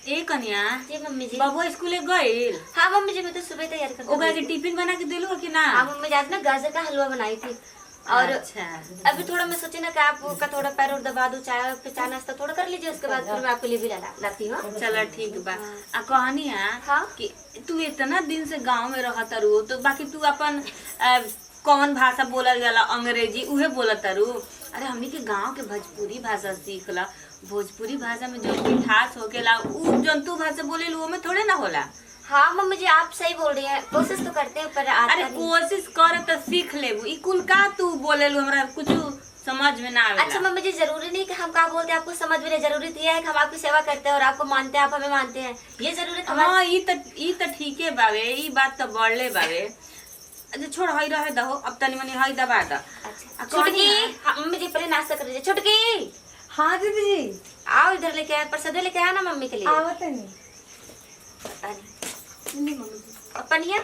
ए कन्या जी मम्मी जी। बाबू स्कूले गइल? हाँ मम्मी जी, मैं तो सुबह तैयार कर ओकरा के टिफिन बना के देलू कि ना? हाँ मम्मी जी, आज ना गाजर का हलवा बनाई थी। और अच्छा। अभी थोड़ा मैं सोची ना कि आपका थोड़ा पैर और दबा दूं, चाय पे चाय नाश्ता थोड़ा कर लीजिए, उसके बाद फिर मैं आपके लिए भी लाती हूँ। चलो ठीक बा। आ कहनी हाँ? कि तू इतना दिन से गांव में रहत रू, तो बाकी तू अपन कौन भाषा बोलल जाला? अंग्रेजी उहे बोलत रू? अरे हमनी के गांव के भोजपुरी भाषा सीखला। भोजपुरी भाषा में जो मिठास होकेला उ जौन तू भाषा बोले वो में थोड़े ना होला। हाँ मम्मी जी, आप सही बोल रही हैं, कोशिश तो करते हैं पर आता अरे नहीं। कोशिश कर तो सीख लेबू। ई कुल का तू बोलेलू हमरा कुछ समझ में ना आवेला। अच्छा मम्मी जी, जरूरी नहीं कि हम क्या बोलते हैं आपको समझ में नहीं, जरूरी तो ये है कि हम आपकी सेवा करते हैं और आपको मानते हैं, आप हमें मानते हैं, ये जरूरी है। हाँ ई त ठीके बावे, ई बात तो बढ़ले बावे। अच्छा छोड़, हई रहे दहो, अब तनी मनी हई दबा द। अच्छा छुटकी, हाँ, मम्मी जी पहले नाश्ता कर लीजिए। छुटकी हाँ दीदी जी, आओ इधर लेके आए, प्रसाद लेके आया ना मम्मी के लिए। आवत नहीं। पता नहीं। नहीं मम्मी जी। और पनिया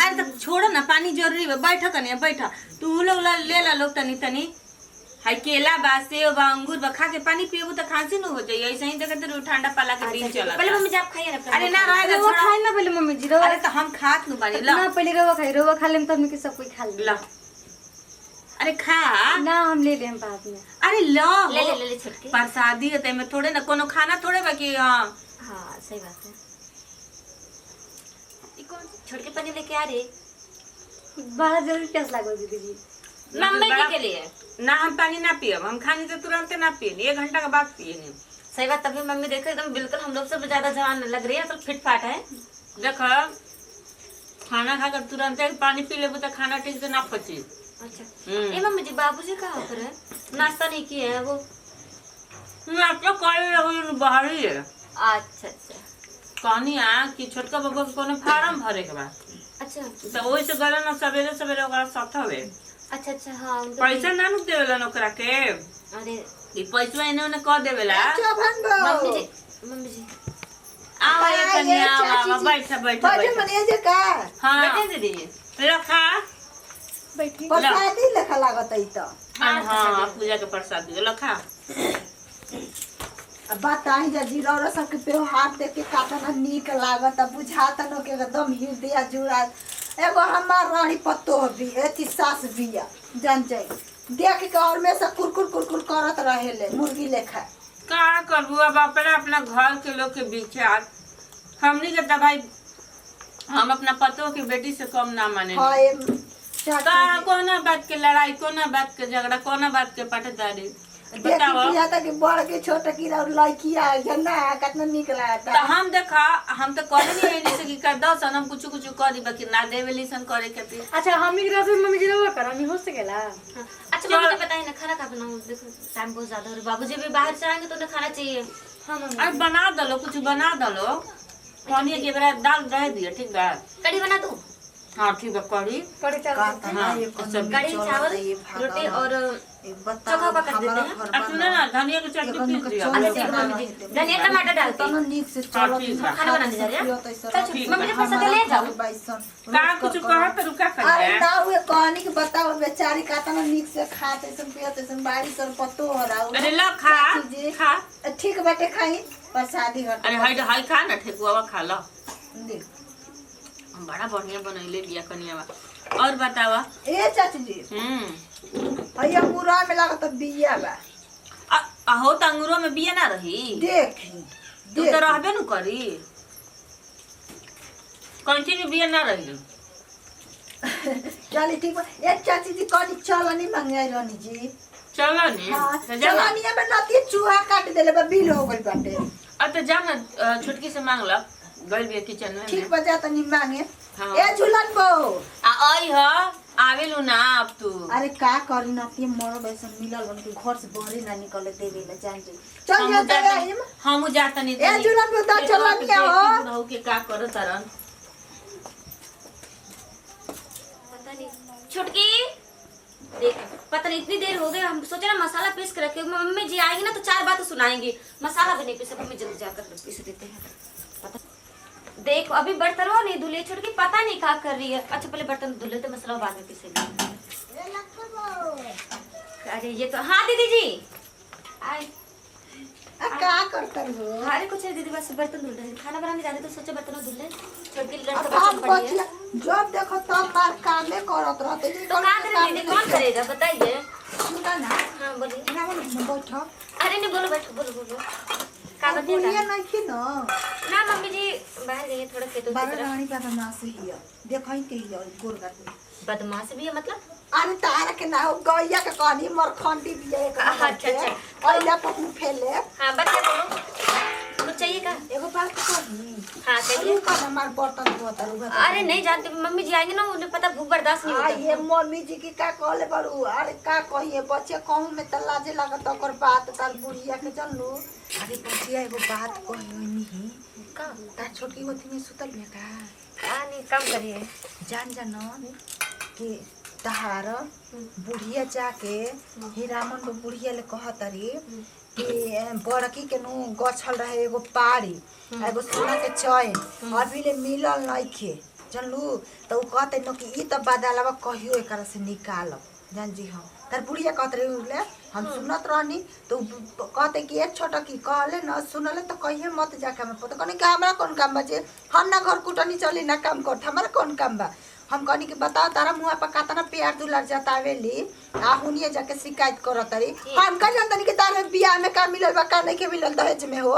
अरे तो छोड़ो ना, पानी जरूरी बा। बैठा कनिया बैठा, तू लोग ले ला लोग तनी तनी। हाय केला बा, सेब बा, अंगूर बा, खा के पानी पिएबू तो खांसी न हो जाई। ऐसे ही देखते रहो ठंडा पाला के दिन चला। पहले मम्मी जी आप खाइए ना। अरे ना रहे रवा खाए ना पहले मम्मी जी, रवा। अरे तो हम खात नु बानी ला। ना पहले रवा खाई, रवा खा लेम तब हमनी के सब कोई खा ले। ला अरे खा ना हम ले लेम बाद में। अरे ला ले छुटकी। प्रसादी है ते में थोड़े ना कोनो खाना थोड़े बाकी। हां हाँ सही बात है। ये कौन छुटकी पनीर लेके आ रही? बड़ा जरूर प्यास लागो दीदी जी। मम्मी जी के लिए ना, हम पानी ना पियब। हम खाने से तुरंत ना पिए, 1 घंटा के बाद पिए। सही बात। तभी मम्मी देखो एकदम बिल्कुल हम लोग से ज्यादा जवान लग रही है, मतलब फिट फाट है। देखो खाना खाकर तुरंत एक पानी पी लेबू तो खाना ठीक से ना पची। अच्छा ये मम्मी जी, बाबूजी कहाँ पर है? नाश्ता नहीं किए हैं वो? मैं तो कॉलेज बाहर ही है। अच्छा अच्छा कहनी कि छोटका बबुआ के कोनो फार्म भरे के बा, अच्छा तो वही से गला ना सवेरे सवेरे ओकरा साथ हवे। अच्छा अच्छा। हाँ उनको पैसा ना नु देवेला ओकरा के। अरे ई पैसा इने ओने क देवेला। मम्मी जी आओ ये कन्या, आओ बैठा बैठा बैठा। हां बैठे दीदी। रखा बैठी। प्रसादी लेखा लागत है तो। हां पूजा के प्रसाद दे रखा। अब बताई जा जीरा रसम के त्योहार देख के कातना नीक लागत, बुझाता न के एकदम हृदय जुड़ा। एगो हमार रानी पत्तो भी एती सास बिया जान जाई, देख के और में से कुरकुर कुरकुर करत रहेले मुर्गी लेखा। का करबू अब अपना घर के लोग के विचार। हमनी के त भाई हम अपना पतो की बेटी से कम ना माने। हां ए चाचा कोना बात के लड़ाई, कोना बात के झगड़ा, कोना बात के पटदारी बताओ। देखिए आता कि बड़ के छोटा की लड़किया जना कितना नीक लागता। तो हम देखा, हम तो करे नहीं है जैसे कि कर दो सन, हम कुछ कुछ कर दी बाकी ना देवेली सन करे के। अच्छा हमनी के रसोई मम्मी जी रवा कर, हम हो सकेला। अच्छा मम्मी जी बताइए ना, खाना का बनाऊं? देखो टाइम बहुत ज्यादा हो रहा है, बाबूजी भी बाहर से आएंगे तो उन्हें खाना चाहिए। हां मम्मी। अरे बना दलो, कुछ बना दलो। पानी के बेरा दाल रह दिया ठीक बा। कढ़ी बना दूं? हाँ ठीक बा। कढ़ी पड़े चल। हाँ, कढ़ी चावल रोटी और चोखा कर देते हैं। अब सुने ना, धनिया की चटनी पीस दिया। अच्छा मम्मी जी, धनिया टमाटर डालते हैं। नीक से चलो खाना बनाने जा रहे हैं। मम्मी जी प्रसाद ले जाओ। का कुछ कहत तो रुका कर अरे दे। ना हुए कहानी के बताओ बेचारी कातना नीक से खाते सन पियते सन बाड़ी सर पत्तो हो रहा। अरे ला खा खा। ठीक बाटे खाई प्रसादी हट। अरे हाय हाय खा ना, ठेकुआ खा लो। देख बड़ा बढ़िया बनैले बिया कनियावा। और बतावा। ए चाची जी भैया पूरा में लागत बिया बा। हो त अंगूरो में बिया ना रही। देख तू तो रहबे न करी, कौन चीज में बिया ना रही। चली ठीक बा। ए चाची जी कनी चलनी मंगाई रानी जी। चलो नी हां तो जा ना। चलनी में नती चूहा काट देले बा, बिल हो गइल बाटे। अब तो जा ना, छुटकी से मांग ला। गइल बिया किचन में। ठीक बजा तनी मांगे। हाँ। ए झूलन बो आई ह आवेलू ना अब तू। अरे का करी ना ती मरो वैसे मिलल बन के घर से बहरे ना निकले देवे ला जान जी। चल जाते है हम जाता नहीं। ए झूलन बो दा चलन क्या हो रहू के का करो तरन। पता नहीं छुटकी, देख पता नहीं इतनी देर हो गई, हम सोचे ना मसाला पीस के रखे। मम्मी जी आएगी ना तो 4 बातें सुनाएंगी। मसाला भी नहीं पीसे, मम्मी जल्दी जाकर पीस देते हैं। पता देख अभी बर्तन वो नहीं धुले, छुटकी पता नहीं क्या कर रही है। अच्छा पहले बर्तन धुले तो मसाला बाद में पीसेगी। अरे ये तो हाँ दीदी जी आए। का करता हो? अरे कुछ नहीं दीदी, बस बर्तन धुल रहे हैं। खाना बनाने जाते तो सोचे बर्तन धुल ले। छोटकी लड़का अब बर्तन हम पड़ी है। बचिया जब देखो तब मार कामे करत रहते जी। तो कहाँ करे दीदी, कौन करेगा बताइए। सुना ना हाँ बोलिए। ना बैठो। अरे नहीं बोलो, बैठो बोलो बोलो। का बुढ़िया बताइए नहीं थी ना ना मम्मी जी बाहर गई है थोड़ा खेतों की बारह तरफ। रानी बदमाश ही है। देखो ही के ही है गोरगट में। बदमाश भी है मतलब? अरे तारा के ना हो गैया के कहानी मरखंडी भी है एक अच्छा, नंबर के। अच्छा। अइला पकू फैले हाँ बच्चे बोलो, कुछ चाहिए का? एगो बात कही। हाँ चाहिए। का हमार बर्तन धोता रुगा। अरे नहीं जानते, मम्मी जी आएंगे ना, उन्हें पता भूख बर्दाश्त नहीं आ होता। ये मम्मी जी की का कहले बड़ू। अरे का कहिए बच्चे कहूं में त लाजे लागत ओकर बात तार बुढ़िया के जानलू। अरे बच्चिया एगो बात कहिनी का? तार छोटकी होती में सुतल में का नहीं कम करिए। जान कि तहार बुढ़िया जाके हीरामन को बुढ़िया ले कहतरी कि बड़की के नु गछल रहे एगो पारी एगो सोना के चैन अभी ले मिलल नइखे जानलू। तो उ कहते न कि ई त बदलवा कहियो एकरा से निकालब जान जी। हम तार बुढ़िया कहत रही उले हम सुनत रहनी। तो कहते कि एक छोटा की कहले न सुनले तो कहिए मत जाके। हमें पता कहनी कि हमरा कौन काम बा जे हम ना घर कुटनी चली ना काम करत हमरा कौन काम बा। हम कहनी कि बताओ तारा मुँह पर कितना प्यार दुलार जतावेली आ हुनिए जाके शिकायत करत रही। हम का जानतनी कि तारे बियाह में का मिलल बा का नहीं के मिलल दहेज में हो।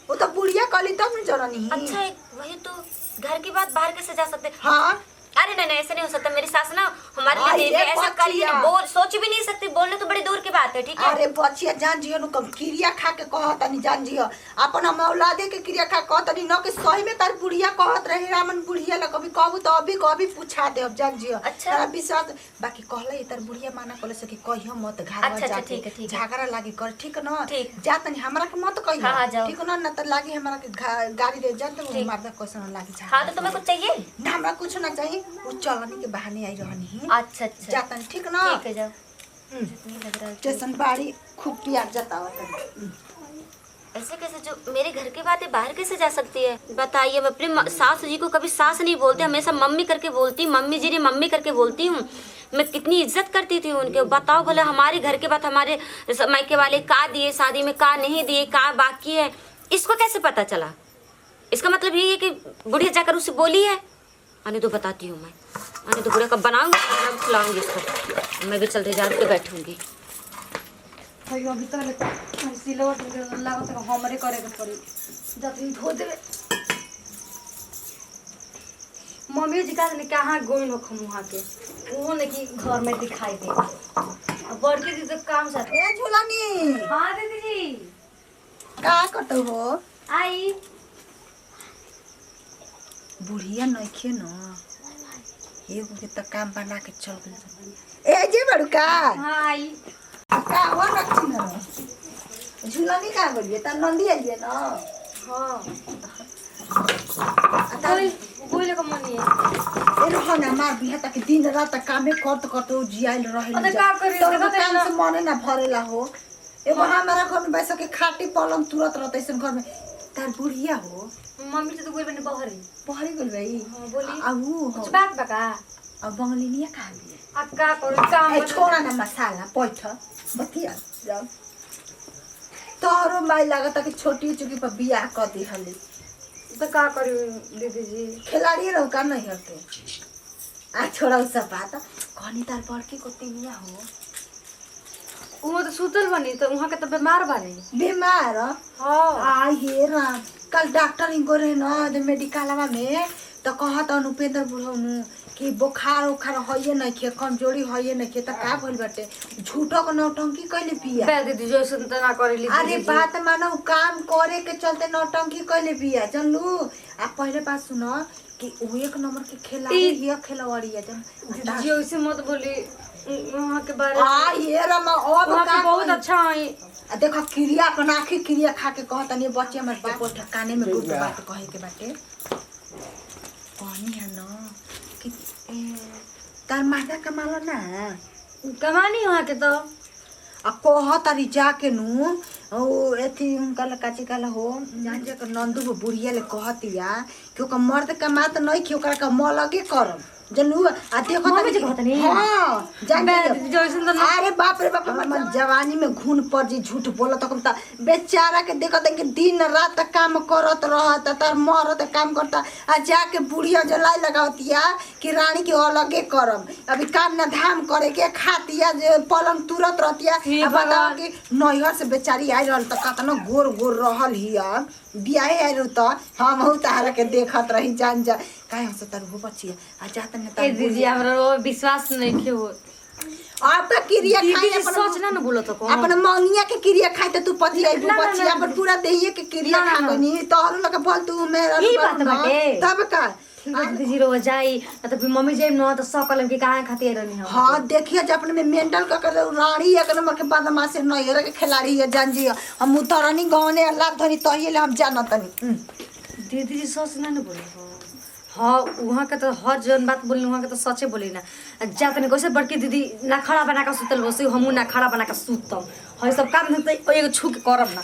वो तो बुढ़िया कहली तब न जननी। अच्छा वही तो घर की बात बाहर कैसे जा सकते? हाँ अरे नहीं नहीं ऐसा नहीं हो सकता। मेरी सास ना हमारे हाँ, लिए ये दे दे, ऐसा करिए बच्चिया। ना, बोल सोच भी नहीं सकती। बोलने तो बड़ी दूर की बात है, ठीक है? अरे बचिया जान जियो नु कम क्रिया खा के कहतनी जान जियो अपन हम औलादे के क्रिया खा कहतनी न कि सही में तार बुढ़िया कहत रहे रामन बुढ़िया ला कभी कहबू तो अभी कभी पूछा दे अब जान जियो। अच्छा। तारा विश्वास बाकी कहले तार बुढ़िया माना कहले से कि कहियो मत घर में अच्छा, जाके ठीक है, ठीक है। झगड़ा लागी कर ठीक न। ठीक। जातनी हमरा के मत कहियो हाँ, हाँ, जाओ। ठीक न न त लागी हमरा के गाड़ी दे जात तो मारदा कैसन लागी झगड़ा। हाँ तो तुम्हें कुछ चाहिए? ना हमरा कुछ ना चाहिए। वो चलनी के बहाने आई रहनी अच्छा अच्छा जातनी ठीक न। ठीक है जाओ। जितनी लग रहा है स्टेशन बाड़ी खूब प्यार जतावत। ऐसे कैसे, जो मेरे घर की बातें बाहर कैसे जा सकती है बताइए। मैं अपनी सास जी को कभी सास नहीं बोलती, हमेशा मम्मी करके बोलती। मम्मी जी ने मम्मी करके बोलती हूँ। मैं कितनी इज्जत करती थी उनके। बताओ भले हमारे घर के बात हमारे मायके वाले का दिए शादी में, का नहीं दिए, का बाकी है, इसको कैसे पता चला? इसका मतलब यही है कि बुढ़िया जाकर उससे बोली है। आने तो बताती हूँ मैं, आने तो बुढ़िया कब बनाऊंगी खाना खिलाऊंगी इसको। मैं भी चलते जा के बैठूंगी। अभी अभी तो सिलवट लागत है हमरे करे के पड़ी जब धो देवे। मम्मी जी का कहाँ गोइन हो वहाँ के वो ने कि घर में दिखाई दे। अब बड़की दी तो काम साथ। ए झूलानी हाँ दीदी जी का करते हो? आई बुढ़िया नइखे न एगो के त काम बना के चल गइल। ए जे बड़ू का हाँ आई का हो रखी न झूलानी का बोलिए त नंदी आइए न। हाँ कोई बोले को मनी है। ए रह न मार बिहा तक दिन रात कामे करत करत जियाइल रहे। अरे का करी, तो देखो तो काम ना। से मने ना भरेला हो। एगो हमारा घर में बैठ के खाटी पलंग तुरत रहते ऐसे घर में तार बुढ़िया हो। मम्मी से तो बोल बने बहरी। पहरी गइल भाई हाँ बोली आ ऊ कुछ हो बात बका। अब बंगलिनिया कहाँ बिया? अब का करू काम ए छोड़ा ना मसाला पैठ बतिया जाओ। तोहरो माई लागत कि छोटी चुकी पर बियाह कर दी हली। तो का करू दीदी जी। खिलाड़ी रहो का नहीं हते आ छोड़ा उ सब बात। कहनी तार बड़की को तिनिया हो वो तो सुतल बनी तो वहाँ के तो बीमार बनी। बीमार हाँ आ हे राम कल डॉक्टर इनको रहे न जो मेडिकलवा में तो कहत अनुपेंद्र बुढ़ौनु कि बुखार उखार होइए नहीं खे कमजोरी होइए नहीं खे त का भइल बाटे झूठो को नौटंकी कैले पिया। बे दीदी जो सुन तो ना करेली। अरे बात मानो काम करे के चलते नौटंकी कैले पिया जानलू। आ पहले बात सुनो कि वो एक नंबर के खिलाड़ी ये खिलवाड़ी है जन दीदी जी ऐसे मत बोली वहाँ के बारे आ ये रमा अब वहाँ का के बहुत अच्छा है। आ देखो क्रिया बना के क्रिया खा के कहता नहीं बच्चे हमर बाप ठकाने में गुड बात कहे के बाटे कहनी है न कि तार माता कमालो ना कमानी वहाँ के तो आ कहतारी जाके नु ओ एथी उनका काची काला हो जान जे नंदू बुढ़िया ले कहतिया कि ओकर मर्द कमात नहीं कि ओकरा का मलगे करम जनू आ देखो मम्मी जी कहत नहीं हां जान जैसन तो अरे बाप रे बाप हमर जवानी में घून पर जी झूठ बोलत हम त बेचारा के देखत कि दिन रात काम करत रहत तर मरत काम करता आ जाके बुढ़िया जलाई लगावतिया कि रानी के अलगे करम अभी काम ना धाम करे के खातिया जे पलंग तुरत रहतिया अब बताओ कि नैहर से बेचारी आई रहल त कतना गोर गोर रहल हिया बियाहे आई रह त हम हु तारा के देखत रही जान जा काहे हम से तर हो बचिया आ जात ने ए दीदी हमरा विश्वास नहीं के हो आपका क्रिया खाई दीदी सोच ना बोलो तो कौन अपन मंगिया के क्रिया खाई त तू पति आई बचिया अपन पूरा देहिए के क्रिया खा गनी तोहर लगे बोल तू मेरा ई बात बाटे तब का दीदी रो जाई ना तो फिर मम्मी जाई न तो सकल के कहां खातिर रहनी हम हाँ देखिए जब अपने में मेंटल का कर रानी एक नंबर के बदमाश से नैहर के खिलाड़ी है जान जी हम उतरनी गावने अल्लाह धनी तहिए हम जानतनी दीदी जी सोच ना बोलो हाँ वहाँ के तो हर जौन बात बोली वहाँ के तो सचे बोली ना जा तनी कैसे बड़की दीदी ना खड़ा बना के सुतल बस हमू ना खड़ा बना के सुतम हई सब काम तो एगो छू के करब ना